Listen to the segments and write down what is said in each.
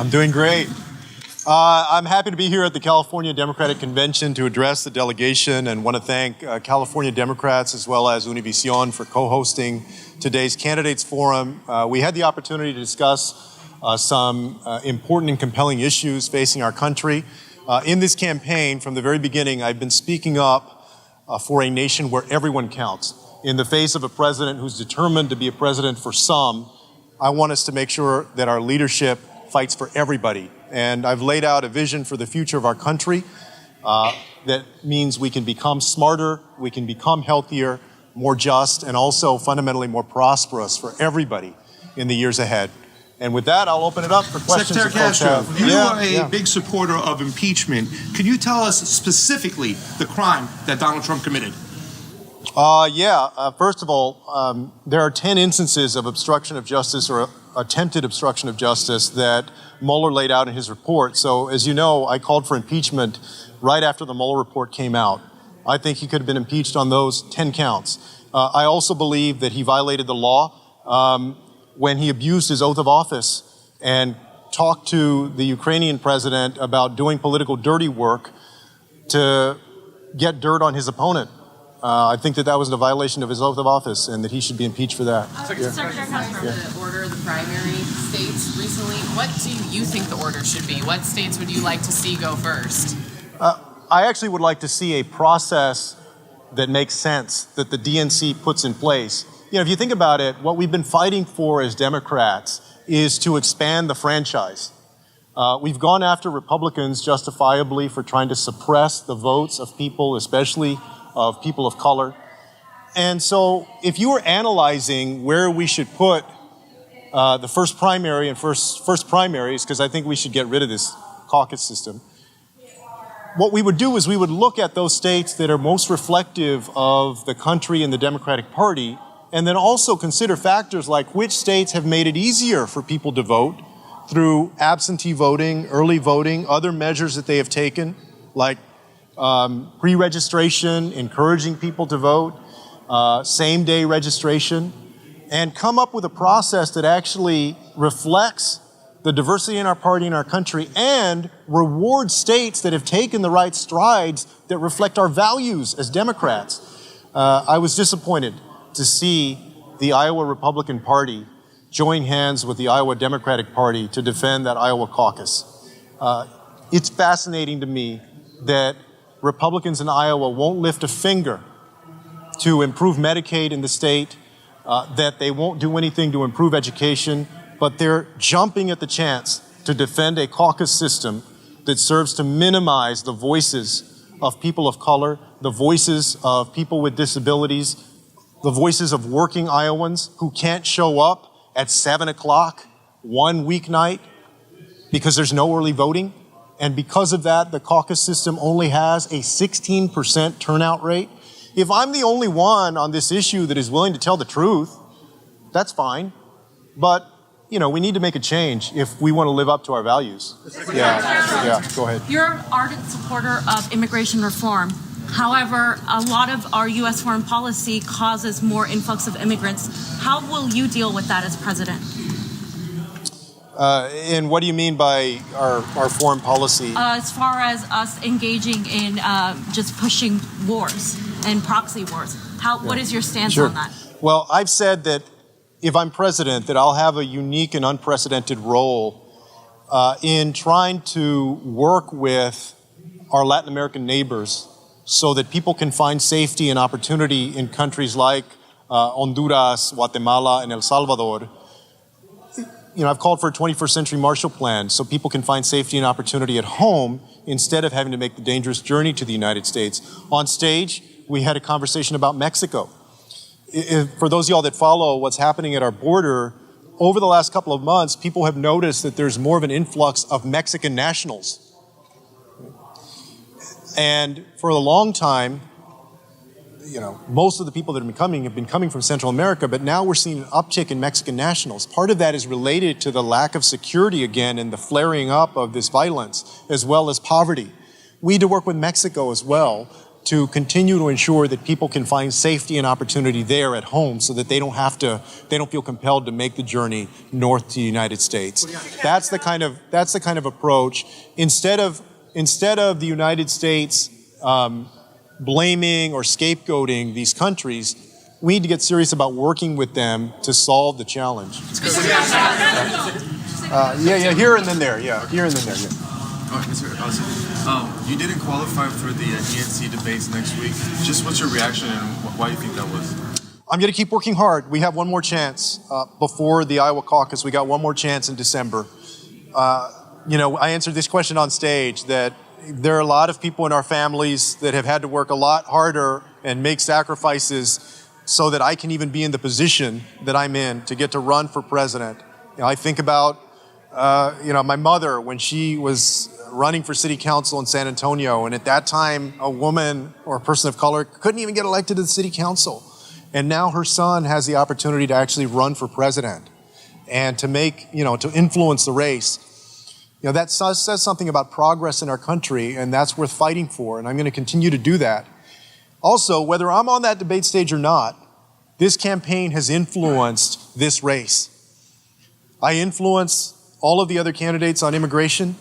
I'm doing great. I'm happy to be here at the California Democratic Convention to address the delegation and want to thank California Democrats as well as Univision for co-hosting today's Candidates Forum. We had the opportunity to discuss some important and compelling issues facing our country. In this campaign, from the very beginning, I've been speaking up for a nation where everyone counts. In the face of a president who's determined to be a president for some, I want us to make sure that our leadership fights for everybody. And I've laid out a vision for the future of our country that means we can become smarter, we can become healthier, more just, and also fundamentally more prosperous for everybody in the years ahead. And with that, I'll open it up for questions. Secretary Castro, you are a big supporter of impeachment. Can you tell us specifically the crime that Donald Trump committed? First of all, there are 10 instances of obstruction of justice or attempted obstruction of justice that Mueller laid out in his report. So, as you know, I called for impeachment right after the Mueller report came out. I think he could have been impeached on those 10 counts. I also believe that he violated the law when he abused his oath of office and talked to the Ukrainian president about doing political dirty work to get dirt on his opponent. I think that was a violation of his oath of office and that he should be impeached for that. Secretary Castro, the order of the primary states recently, what do you think the order should be? What states would you like to see go first? I actually would like to see a process that makes sense, that the DNC puts in place. You know, if you think about it, what we've been fighting for as Democrats is to expand the franchise. We've gone after Republicans justifiably for trying to suppress the votes of people, especially of people of color. And so if you were analyzing where we should put the first primary and first primaries, because I think we should get rid of this caucus system, what we would do is we would look at those states that are most reflective of the country and the Democratic Party, and then also consider factors like which states have made it easier for people to vote through absentee voting, early voting, other measures that they have taken, like pre-registration, encouraging people to vote, same-day registration, and come up with a process that actually reflects the diversity in our party and our country and rewards states that have taken the right strides that reflect our values as Democrats. I was disappointed to see the Iowa Republican Party join hands with the Iowa Democratic Party to defend that Iowa caucus. It's fascinating to me that Republicans in Iowa won't lift a finger to improve Medicaid in the state, that they won't do anything to improve education, but they're jumping at the chance to defend a caucus system that serves to minimize the voices of people of color, the voices of people with disabilities, the voices of working Iowans who can't show up at 7 o'clock one weeknight because there's no early voting. And because of that, the caucus system only has a 16% turnout rate. If I'm the only one on this issue that is willing to tell the truth, that's fine. But, you know, we need to make a change if we want to live up to our values. Yeah, go ahead. You're an ardent supporter of immigration reform. However, a lot of our U.S. foreign policy causes more influx of immigrants. How will you deal with that as president? And what do you mean by our foreign policy? As far as us engaging in just pushing wars and proxy wars, what is your stance on that? Well, I've said that if I'm president, that I'll have a unique and unprecedented role in trying to work with our Latin American neighbors so that people can find safety and opportunity in countries like Honduras, Guatemala, and El Salvador. You know, I've called for a 21st century Marshall Plan so people can find safety and opportunity at home instead of having to make the dangerous journey to the United States. On stage, we had a conversation about Mexico. For those of y'all that follow what's happening at our border, over the last couple of months, people have noticed that there's more of an influx of Mexican nationals. And for a long time, you know, most of the people that have been coming from Central America, but now we're seeing an uptick in Mexican nationals. Part of that is related to the lack of security again and the flaring up of this violence, as well as poverty. We need to work with Mexico as well to continue to ensure that people can find safety and opportunity there at home so that they don't feel compelled to make the journey north to the United States. That's the kind of approach. Instead of the United States blaming or scapegoating these countries, we need to get serious about working with them to solve the challenge. Here and then there. Here and then there. You didn't qualify for the ENC debates next week. Just what's your reaction and why do you think that was? I'm going to keep working hard. We have one more chance before the Iowa caucus. We got one more chance in December. I answered this question on stage that there are a lot of people in our families that have had to work a lot harder and make sacrifices so that I can even be in the position that I'm in to get to run for president. I think about my mother when she was running for city council in San Antonio, and at that time, a woman or a person of color couldn't even get elected to the city council. And now her son has the opportunity to actually run for president and to to influence the race. That says something about progress in our country, and that's worth fighting for, and I'm going to continue to do that. Also, whether I'm on that debate stage or not, this campaign has influenced this race. I influence all of the other candidates on immigration.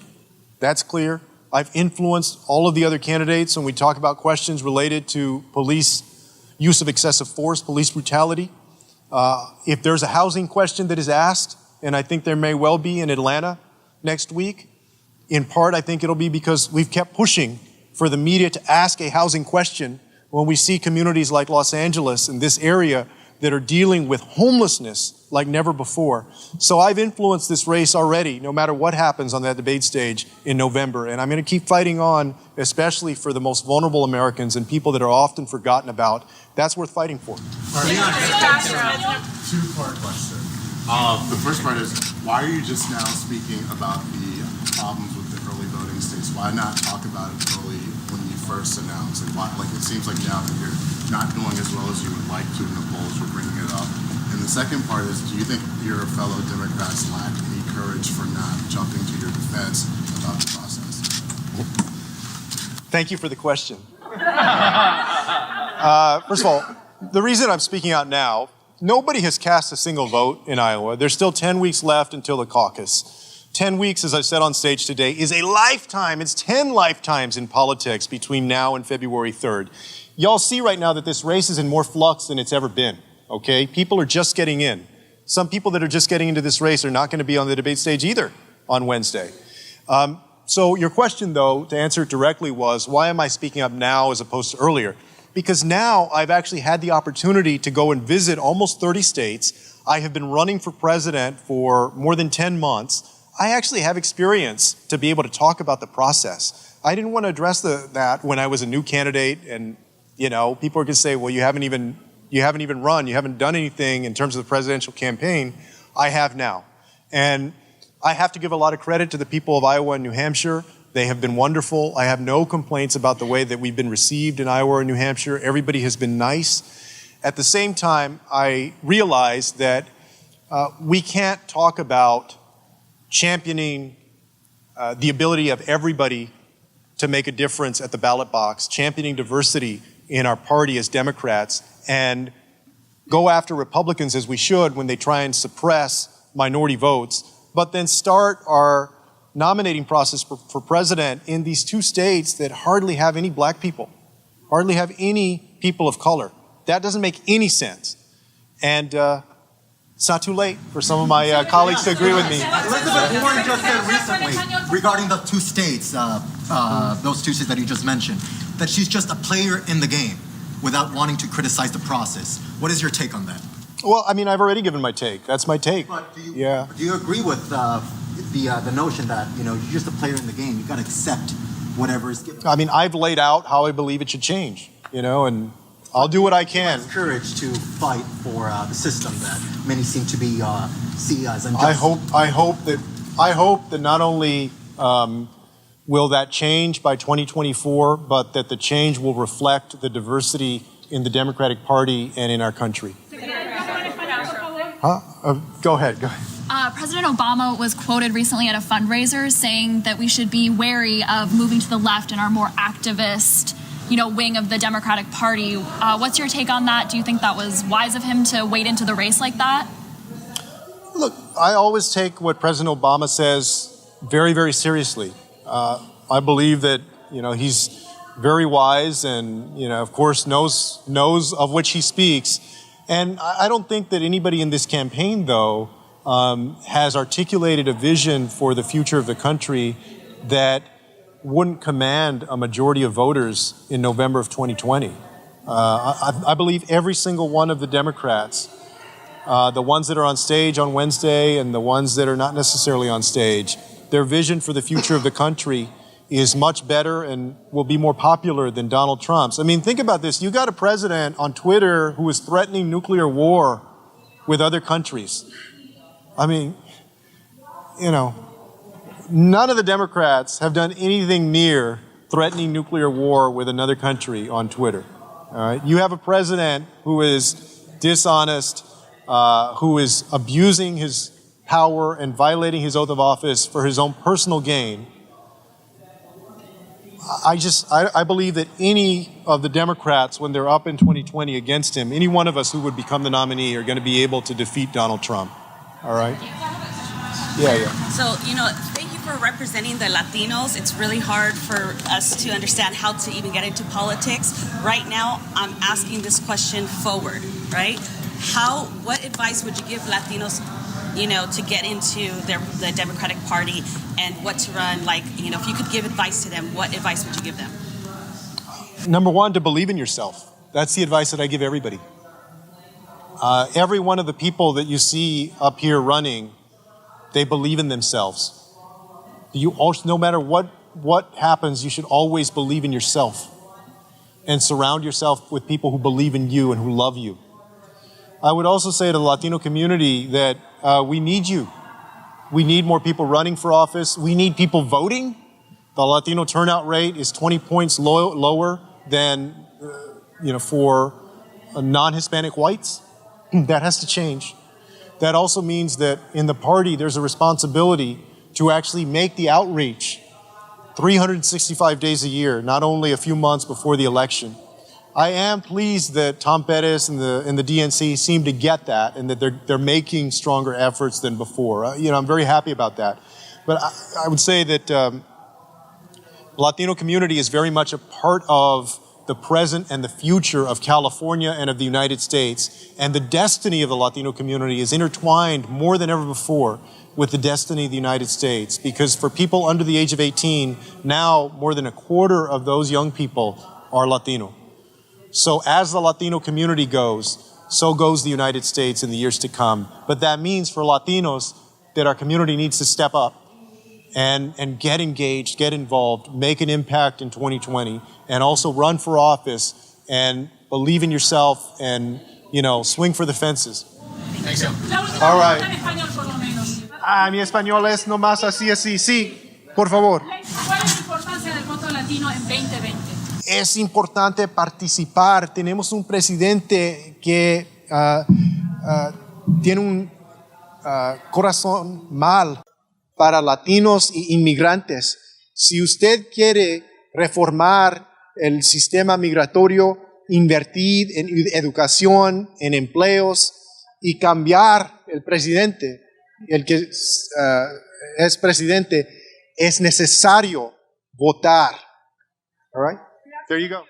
That's clear. I've influenced all of the other candidates when we talk about questions related to police use of excessive force, police brutality. If there's a housing question that is asked, and I think there may well be in Atlanta next week, in part I think it'll be because we've kept pushing for the media to ask a housing question when we see communities like Los Angeles and this area that are dealing with homelessness like never before. So I've influenced this race already, no matter what happens on that debate stage in November. And I'm going to keep fighting on, especially for the most vulnerable Americans and people that are often forgotten about. That's worth fighting for. Two-part question. The first part is, why are you just now speaking about the problems with the early voting states? Why not talk about it early when you first announced? And why, it seems like now that you're not doing as well as you would like to in the polls, you're bringing it up. And the second part is, do you think your fellow Democrats lack any courage for not jumping to your defense about the process? Thank you for the question. First of all, the reason I'm speaking out now, nobody has cast a single vote in Iowa. There's still 10 weeks left until the caucus. 10 weeks, as I've said on stage today, is a lifetime. It's 10 lifetimes in politics between now and February 3rd. Y'all see right now that this race is in more flux than it's ever been, okay? People are just getting in. Some people that are just getting into this race are not going to be on the debate stage either on Wednesday. So your question, though, to answer it directly was, why am I speaking up now as opposed to earlier? Because now I've actually had the opportunity to go and visit almost 30 states. I have been running for president for more than 10 months. I actually have experience to be able to talk about the process. I didn't want to address that when I was a new candidate, and people are going to say, well, you haven't even run, you haven't done anything in terms of the presidential campaign. I have now. And I have to give a lot of credit to the people of Iowa and New Hampshire. They have been wonderful. I have no complaints about the way that we've been received in Iowa and New Hampshire. Everybody has been nice. At the same time, I realize that we can't talk about championing the ability of everybody to make a difference at the ballot box, championing diversity in our party as Democrats, and go after Republicans as we should when they try and suppress minority votes, but then start our nominating process for president in these two states that hardly have any black people, hardly have any people of color. That doesn't make any sense. And it's not too late for some of my colleagues to agree with me. Elizabeth Warren just said recently, regarding the two states, those two states that you just mentioned, that she's just a player in the game without wanting to criticize the process. What is your take on that? Well, I mean, I've already given my take. That's my take. But do you agree with the notion that, you're just a player in the game, you've got to accept whatever is given? I mean, I've laid out how I believe it should change, and I'll do what I can. Courage to fight for the system that many seem to be see as unjust. I hope that not only will that change by 2024, but that the change will reflect the diversity in the Democratic Party and in our country. Go ahead. President Obama was quoted recently at a fundraiser saying that we should be wary of moving to the left and our more activist wing of the Democratic Party. What's your take on that? Do you think that was wise of him to wade into the race like that? Look, I always take what President Obama says very, very seriously. I believe that, he's very wise and, of course, knows of which he speaks. And I don't think that anybody in this campaign, though, has articulated a vision for the future of the country that wouldn't command a majority of voters in November of 2020. I believe every single one of the Democrats, the ones that are on stage on Wednesday and the ones that are not necessarily on stage, their vision for the future of the country is much better and will be more popular than Donald Trump's. I mean, think about this. You got a president on Twitter who is threatening nuclear war with other countries. I mean, none of the Democrats have done anything near threatening nuclear war with another country on Twitter. All right? You have a president who is dishonest, who is abusing his power and violating his oath of office for his own personal gain. I believe that any of the Democrats, when they're up in 2020 against him, any one of us who would become the nominee are going to be able to defeat Donald Trump. All right? Yeah. So, thank you for representing the Latinos. It's really hard for us to understand how to even get into politics. Right now, I'm asking this question forward, right? What advice would you give Latinos, to get into the Democratic Party and what to run? Like, if you could give advice to them, what advice would you give them? Number one, to believe in yourself. That's the advice that I give everybody. Every one of the people that you see up here running, they believe in themselves. No matter what happens, you should always believe in yourself and surround yourself with people who believe in you and who love you. I would also say to the Latino community that we need you. We need more people running for office. We need people voting. The Latino turnout rate is 20 points lower than, for non-Hispanic whites. That has to change. That also means that in the party, there's a responsibility to actually make the outreach 365 days a year, not only a few months before the election. I am pleased that Tom Perez and the DNC seem to get that and that they're making stronger efforts than before. I'm very happy about that. But I would say that the Latino community is very much a part of the present and the future of California and of the United States. And the destiny of the Latino community is intertwined more than ever before with the destiny of the United States. Because for people under the age of 18, now more than a quarter of those young people are Latino. So as the Latino community goes, so goes the United States in the years to come. But that means for Latinos that our community needs to step up and get engaged, get involved, make an impact in 2020, and also run for office and believe in yourself and, swing for the fences. Thanks. All right. Mi español es nomás así. Sí, por favor. ¿Cuál es la importancia del voto latino en 2020? Es importante participar. Tenemos un presidente que tiene un corazón mal para latinos e inmigrantes. Si usted quiere reformar el sistema migratorio, invertir en educación, en empleos y cambiar el presidente, el que es presidente, es necesario votar. All right? There you go.